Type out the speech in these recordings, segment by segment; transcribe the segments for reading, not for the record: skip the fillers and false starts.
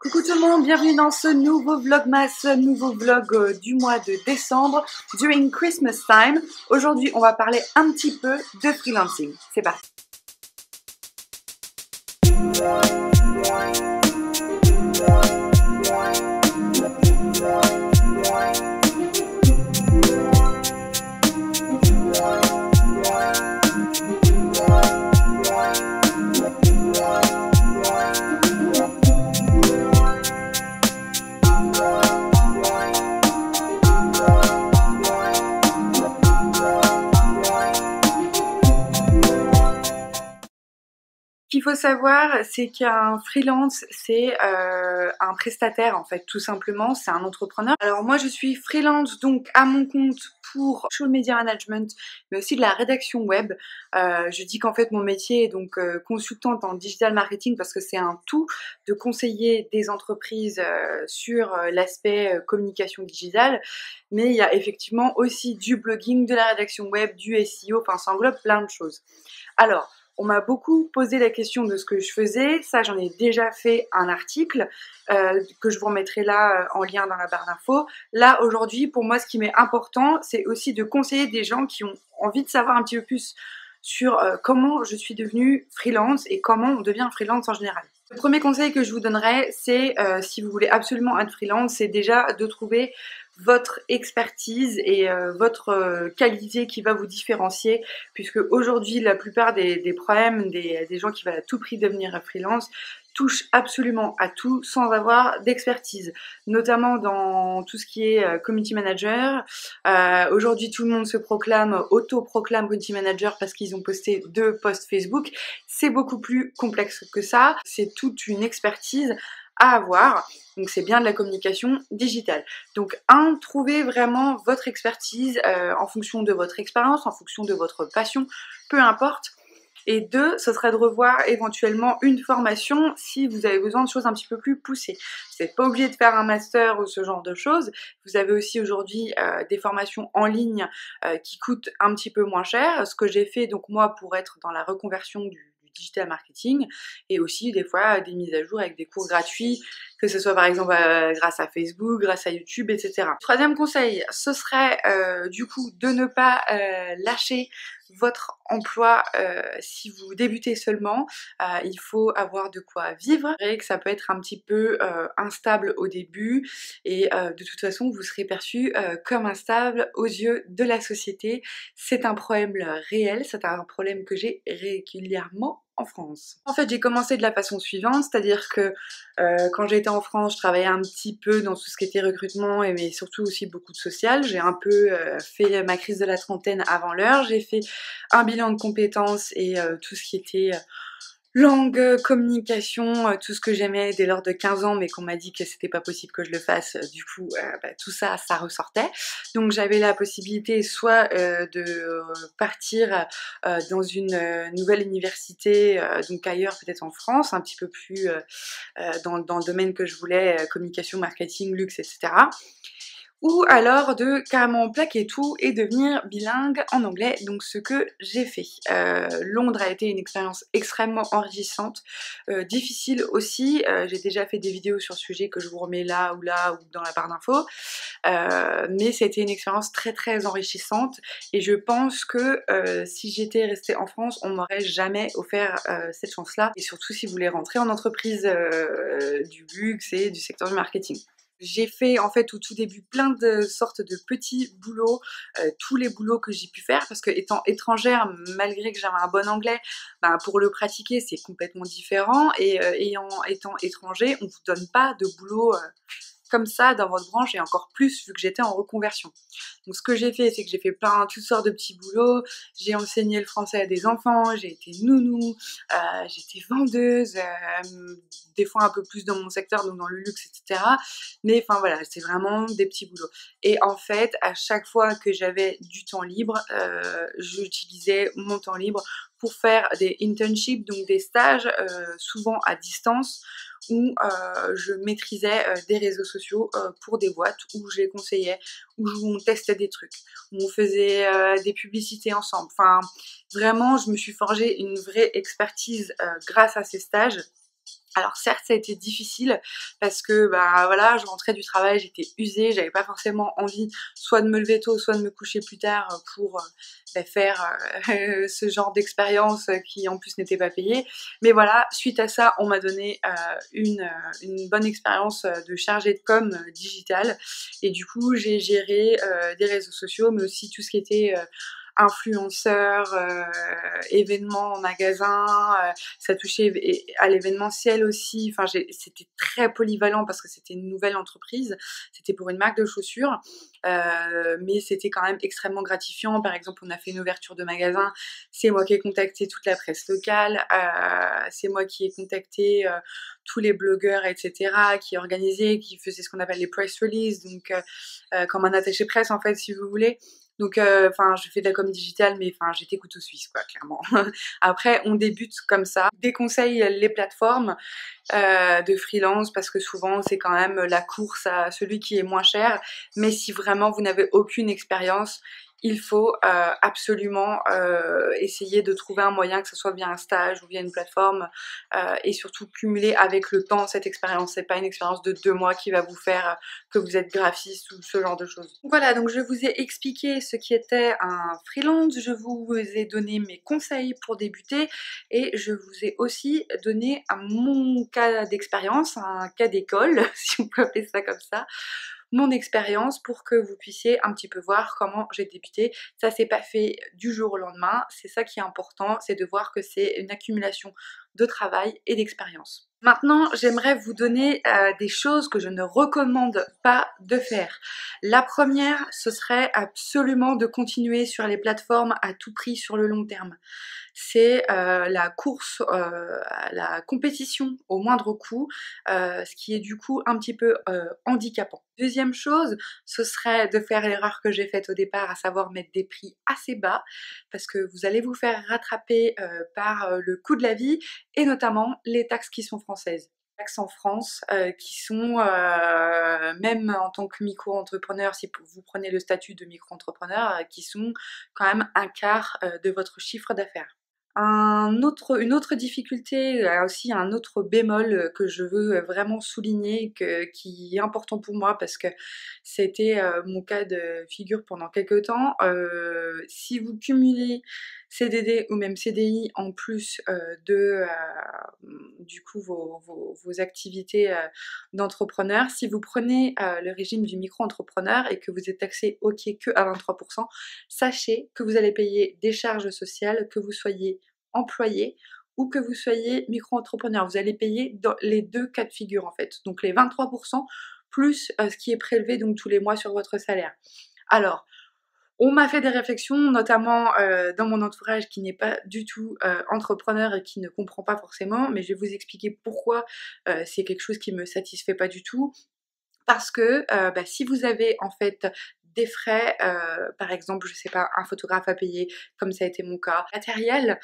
Coucou tout le monde, bienvenue dans ce nouveau vlogmas, ce nouveau vlog du mois de décembre, during Christmas time. Aujourd'hui, on va parler un petit peu de freelancing. C'est parti. Ce qu'il faut savoir, c'est qu'un freelance, c'est un prestataire en fait, tout simplement, c'est un entrepreneur. Alors moi je suis freelance donc à mon compte pour social media management, mais aussi de la rédaction web. Je dis qu'en fait mon métier est donc consultante en digital marketing parce que c'est un tout de conseiller des entreprises sur l'aspect communication digitale, mais il y a effectivement aussi du blogging, de la rédaction web, du SEO, enfin ça englobe plein de choses. Alors, on m'a beaucoup posé la question de ce que je faisais, ça j'en ai déjà fait un article que je vous remettrai là en lien dans la barre d'infos. Là aujourd'hui pour moi ce qui m'est important c'est aussi de conseiller des gens qui ont envie de savoir un petit peu plus sur comment je suis devenue freelance et comment on devient freelance en général. Le premier conseil que je vous donnerais c'est si vous voulez absolument être freelance, c'est déjà de trouver votre expertise et votre qualité qui va vous différencier, puisque aujourd'hui la plupart des problèmes des gens qui veulent à tout prix devenir freelance touchent absolument à tout sans avoir d'expertise, notamment dans tout ce qui est community manager. Aujourd'hui tout le monde se proclame, auto-proclame community manager parce qu'ils ont posté 2 posts Facebook. C'est beaucoup plus complexe que ça, c'est toute une expertise à avoir, donc c'est bien de la communication digitale. Donc trouvez vraiment votre expertise en fonction de votre expérience, en fonction de votre passion, peu importe. Et 2, ce serait de revoir éventuellement une formation si vous avez besoin de choses un petit peu plus poussées. Vous n'êtes pas obligé de faire un master ou ce genre de choses. Vous avez aussi aujourd'hui des formations en ligne qui coûtent un petit peu moins cher. Ce que j'ai fait donc moi pour être dans la reconversion du digital marketing, et aussi des fois des mises à jour avec des cours gratuits, que ce soit par exemple grâce à Facebook, grâce à YouTube, etc. Troisième conseil, ce serait du coup de ne pas lâcher votre emploi si vous débutez seulement. Il faut avoir de quoi vivre. Vous verrez que ça peut être un petit peu instable au début et de toute façon vous serez perçu comme instable aux yeux de la société. C'est un problème réel, c'est un problème que j'ai régulièrement en France. En fait j'ai commencé de la façon suivante, c'est-à-dire que quand j'étais en France je travaillais un petit peu dans tout ce qui était recrutement et mais surtout aussi beaucoup de social. J'ai un peu fait ma crise de la trentaine avant l'heure, j'ai fait un bilan de compétences et tout ce qui était langue, communication, tout ce que j'aimais dès lors de 15 ans mais qu'on m'a dit que c'était pas possible que je le fasse, du coup tout ça, ça ressortait. Donc j'avais la possibilité soit de partir dans une nouvelle université, donc ailleurs peut-être en France, un petit peu plus dans le domaine que je voulais, communication, marketing, luxe, etc. Ou alors de carrément plaquer tout et devenir bilingue en anglais, donc ce que j'ai fait. Londres a été une expérience extrêmement enrichissante, difficile aussi, j'ai déjà fait des vidéos sur ce sujet que je vous remets là ou dans la barre d'infos, mais c'était une expérience très très enrichissante et je pense que si j'étais restée en France, on m'aurait jamais offert cette chance-là, et surtout si vous voulez rentrer en entreprise du luxe et du secteur du marketing. J'ai fait en fait au tout début plein de sortes de petits boulots, tous les boulots que j'ai pu faire, parce que étant étrangère, malgré que j'avais un bon anglais, ben, pour le pratiquer c'est complètement différent, et étant étranger, on vous donne pas de boulot comme ça dans votre branche, et encore plus vu que j'étais en reconversion. Donc ce que j'ai fait, c'est que j'ai fait toutes sortes de petits boulots, j'ai enseigné le français à des enfants, j'ai été nounou, j'étais vendeuse, des fois un peu plus dans mon secteur, donc dans le luxe, etc. Mais enfin voilà, c'est vraiment des petits boulots. Et en fait, à chaque fois que j'avais du temps libre, j'utilisais mon temps libre pour faire des internships, donc des stages, souvent à distance, où je maîtrisais des réseaux sociaux pour des boîtes, où je les conseillais, où on testait des trucs, où on faisait des publicités ensemble. Enfin, vraiment, je me suis forgé une vraie expertise grâce à ces stages. Alors certes ça a été difficile parce que bah voilà, je rentrais du travail, j'étais usée, j'avais pas forcément envie soit de me lever tôt, soit de me coucher plus tard pour bah, faire ce genre d'expérience qui en plus n'était pas payée. Mais voilà, suite à ça, on m'a donné une bonne expérience de chargée de com digitale et du coup j'ai géré des réseaux sociaux mais aussi tout ce qui était influenceurs, événements en magasin, ça touchait à l'événementiel aussi. Enfin, c'était très polyvalent parce que c'était une nouvelle entreprise. C'était pour une marque de chaussures, mais c'était quand même extrêmement gratifiant. Par exemple, on a fait une ouverture de magasin. C'est moi qui ai contacté toute la presse locale. C'est moi qui ai contacté tous les blogueurs, etc., qui organisaient, qui faisaient ce qu'on appelle les press releases, donc comme un attaché presse en fait, si vous voulez. Donc, enfin, je fais de la com digitale, mais enfin, j'étais couteau suisse, quoi, clairement. Après, on débute comme ça. Déconseille les plateformes de freelance parce que souvent, c'est quand même la course à celui qui est moins cher. Mais si vraiment vous n'avez aucune expérience, il faut absolument essayer de trouver un moyen, que ce soit via un stage ou via une plateforme, et surtout cumuler avec le temps cette expérience. C'est pas une expérience de 2 mois qui va vous faire que vous êtes graphiste ou ce genre de choses. Voilà, donc je vous ai expliqué ce qui était un freelance, je vous ai donné mes conseils pour débuter et je vous ai aussi donné mon cas d'expérience, un cas d'école, si on peut appeler ça comme ça, mon expérience pour que vous puissiez un petit peu voir comment j'ai débuté. Ça s'est pas fait du jour au lendemain, c'est ça qui est important, c'est de voir que c'est une accumulation de travail et d'expérience. Maintenant, j'aimerais vous donner des choses que je ne recommande pas de faire. La première, ce serait absolument de continuer sur les plateformes à tout prix sur le long terme. C'est la course, la compétition au moindre coût, ce qui est du coup un petit peu handicapant. Deuxième chose, ce serait de faire l'erreur que j'ai faite au départ, à savoir mettre des prix assez bas, parce que vous allez vous faire rattraper par le coût de la vie et notamment les taxes qui sont françaises. Taxes en France qui sont, même en tant que micro-entrepreneur, si vous prenez le statut de micro-entrepreneur, qui sont quand même un quart de votre chiffre d'affaires. Une autre difficulté, aussi un autre bémol que je veux vraiment souligner, qui est important pour moi parce que c'était mon cas de figure pendant quelques temps. Si vous cumulez CDD ou même CDI en plus du coup vos activités d'entrepreneur, si vous prenez le régime du micro-entrepreneur et que vous êtes taxé ok que à 23%, sachez que vous allez payer des charges sociales, que vous soyez employé ou que vous soyez micro-entrepreneur. Vous allez payer dans les deux cas de figure en fait. Donc les 23% plus ce qui est prélevé donc tous les mois sur votre salaire. Alors, on m'a fait des réflexions, notamment dans mon entourage qui n'est pas du tout entrepreneur et qui ne comprend pas forcément, mais je vais vous expliquer pourquoi c'est quelque chose qui me satisfait pas du tout. Parce que bah, si vous avez en fait des frais, par exemple, je sais pas, un photographe à payer, comme ça a été mon cas, matériel,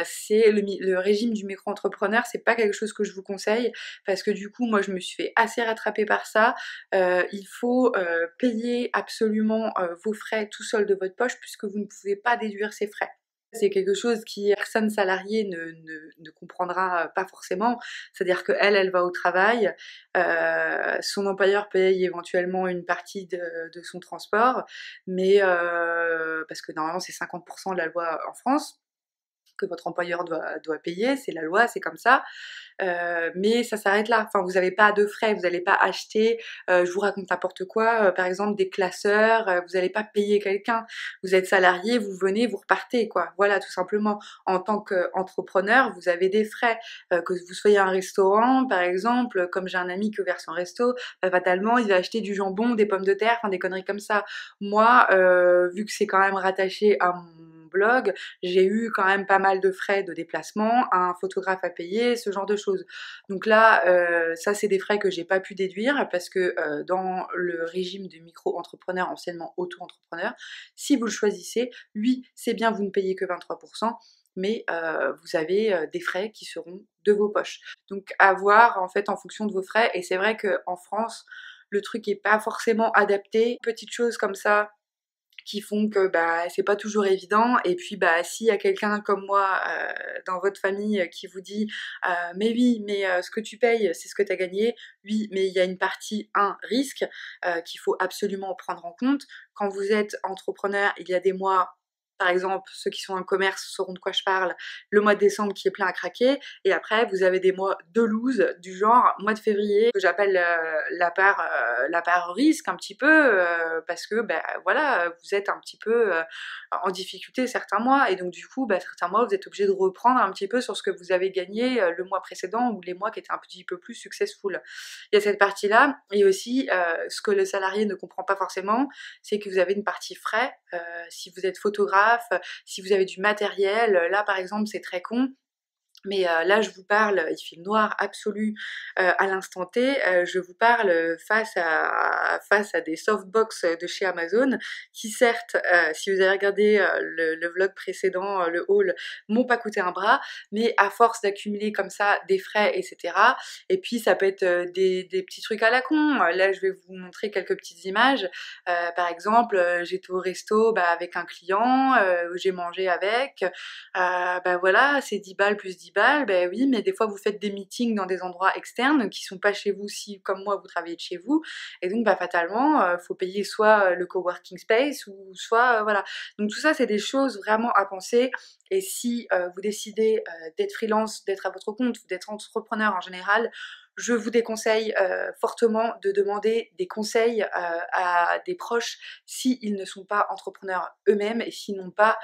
c'est le régime du micro-entrepreneur, c'est pas quelque chose que je vous conseille, parce que du coup, moi, je me suis fait assez rattraper par ça. Il faut payer absolument vos frais tout seul de votre poche, puisque vous ne pouvez pas déduire ces frais. C'est quelque chose qui personne salariée ne comprendra pas forcément. C'est-à-dire qu'elle, elle va au travail, son employeur paye éventuellement une partie de son transport, mais parce que normalement c'est 50% de la loi en France que votre employeur doit payer, c'est la loi, c'est comme ça. Mais ça s'arrête là. Enfin, vous n'avez pas de frais, vous n'allez pas acheter, je vous raconte n'importe quoi, par exemple des classeurs, vous n'allez pas payer quelqu'un. Vous êtes salarié, vous venez, vous repartez, quoi. Voilà, tout simplement. En tant qu'entrepreneur, vous avez des frais. Que vous soyez un restaurant, par exemple, comme j'ai un ami qui a ouvert son resto, bah, fatalement, il va acheter du jambon, des pommes de terre, enfin des conneries comme ça. Moi, vu que c'est quand même rattaché à mon blog, j'ai eu quand même pas mal de frais de déplacement, un photographe à payer, ce genre de choses. Donc là, ça c'est des frais que j'ai pas pu déduire parce que dans le régime de micro-entrepreneur, anciennement auto-entrepreneur, si vous le choisissez, oui, c'est bien, vous ne payez que 23%, mais vous avez des frais qui seront de vos poches. Donc à voir en fait en fonction de vos frais, et c'est vrai qu'en France, le truc est pas forcément adapté. Petite chose comme ça, qui font que bah c'est pas toujours évident. Et puis bah s'il y a quelqu'un comme moi dans votre famille qui vous dit mais oui, mais ce que tu payes c'est ce que tu as gagné, oui, mais il y a une partie, un risque qu'il faut absolument prendre en compte. Quand vous êtes entrepreneur, il y a des mois, par exemple, ceux qui sont en commerce sauront de quoi je parle, le mois de décembre qui est plein à craquer, et après vous avez des mois de loose, du genre mois de février, que j'appelle la part risque un petit peu, parce que ben voilà, vous êtes un petit peu en difficulté certains mois, et donc du coup, ben, certains mois vous êtes obligé de reprendre un petit peu sur ce que vous avez gagné le mois précédent, ou les mois qui étaient un petit peu plus successful. Il y a cette partie-là, et aussi ce que le salarié ne comprend pas forcément, c'est que vous avez une partie frais, si vous êtes photographe, si vous avez du matériel, là par exemple c'est très con, mais là je vous parle, il fait noir absolu à l'instant T, je vous parle face à des softbox de chez Amazon, qui certes, si vous avez regardé le vlog précédent, le haul, m'ont pas coûté un bras, mais à force d'accumuler comme ça des frais, etc. Et puis ça peut être des petits trucs à la con. Là je vais vous montrer quelques petites images. Par exemple, j'étais au resto avec un client, j'ai mangé avec, bah voilà, c'est 10 balles plus 10 balles, ben oui, mais des fois vous faites des meetings dans des endroits externes qui sont pas chez vous, si comme moi vous travaillez de chez vous, et donc bah fatalement faut payer soit le coworking space, ou soit voilà. Donc tout ça c'est des choses vraiment à penser, et si vous décidez d'être freelance, d'être à votre compte, d'être entrepreneur en général, je vous déconseille fortement de demander des conseils à des proches s'ils ne sont pas entrepreneurs eux-mêmes, et s'ils n'ont pas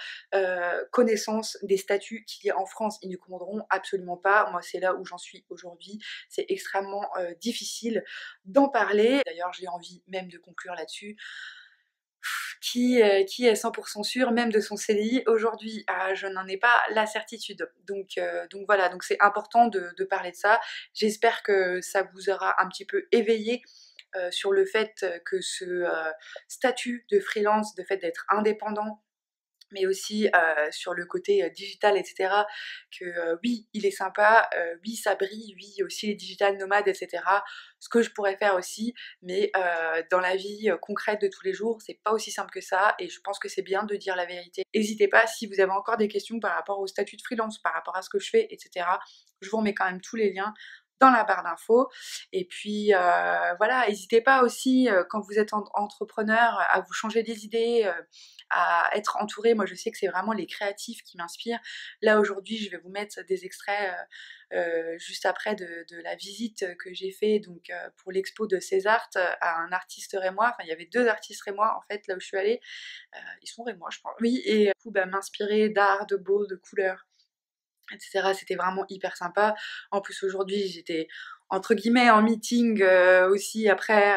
connaissance des statuts qui en France ils ne comprendront absolument pas. Moi c'est là où j'en suis aujourd'hui, c'est extrêmement difficile d'en parler. D'ailleurs j'ai envie même de conclure là-dessus. Qui est 100% sûr même de son CDI aujourd'hui? Je n'en ai pas la certitude. Donc voilà, donc c'est important de parler de ça. J'espère que ça vous aura un petit peu éveillé sur le fait que ce statut de freelance, le fait d'être indépendant, mais aussi sur le côté digital, etc., que oui, il est sympa, oui, ça brille, oui, aussi les digital nomades, etc., ce que je pourrais faire aussi, mais dans la vie concrète de tous les jours, c'est pas aussi simple que ça, et je pense que c'est bien de dire la vérité. N'hésitez pas, si vous avez encore des questions par rapport au statut de freelance, par rapport à ce que je fais, etc., je vous remets quand même tous les liens dans la barre d'infos. Et puis voilà, n'hésitez pas aussi quand vous êtes entrepreneur à vous changer des idées, à être entouré. Moi je sais que c'est vraiment les créatifs qui m'inspirent. Là aujourd'hui je vais vous mettre des extraits juste après de la visite que j'ai fait donc pour l'expo de César à un artiste rémois. Enfin il y avait 2 artistes rémois en fait là où je suis allée, ils sont rémois je crois, oui, et du coup m'inspirer d'art, de beau, de couleurs, etc. C'était vraiment hyper sympa. En plus aujourd'hui j'étais entre guillemets en meeting aussi après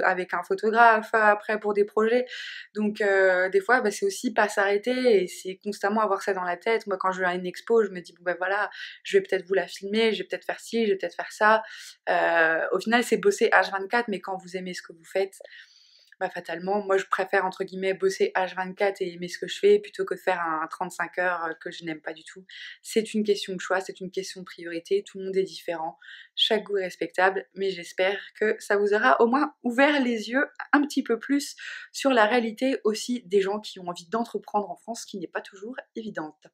avec un photographe après pour des projets, donc des fois c'est aussi pas s'arrêter, et c'est constamment avoir ça dans la tête. Moi quand je vais à une expo je me dis bon ben voilà, je vais peut-être vous la filmer, je vais peut-être faire ci, je vais peut-être faire ça, au final c'est bosser H24, mais quand vous aimez ce que vous faites, bah fatalement, moi je préfère entre guillemets bosser H24 et aimer ce que je fais plutôt que de faire un 35 heures que je n'aime pas du tout. C'est une question de choix, c'est une question de priorité, tout le monde est différent, chaque goût est respectable, mais j'espère que ça vous aura au moins ouvert les yeux un petit peu plus sur la réalité aussi des gens qui ont envie d'entreprendre en France, qui n'est pas toujours évidente.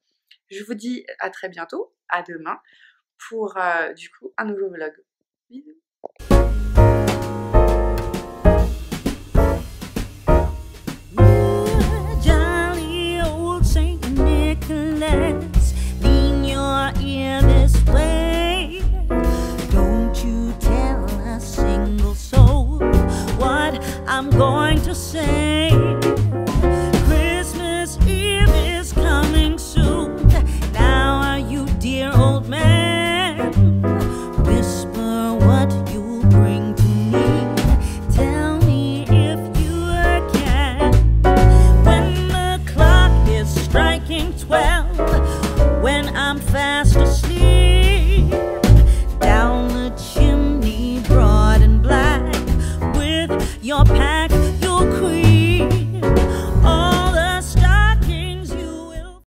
Je vous dis à très bientôt, à demain, pour du coup un nouveau vlog. Bisous. Lean your ear this way. Don't you tell a single soul what I'm going to say.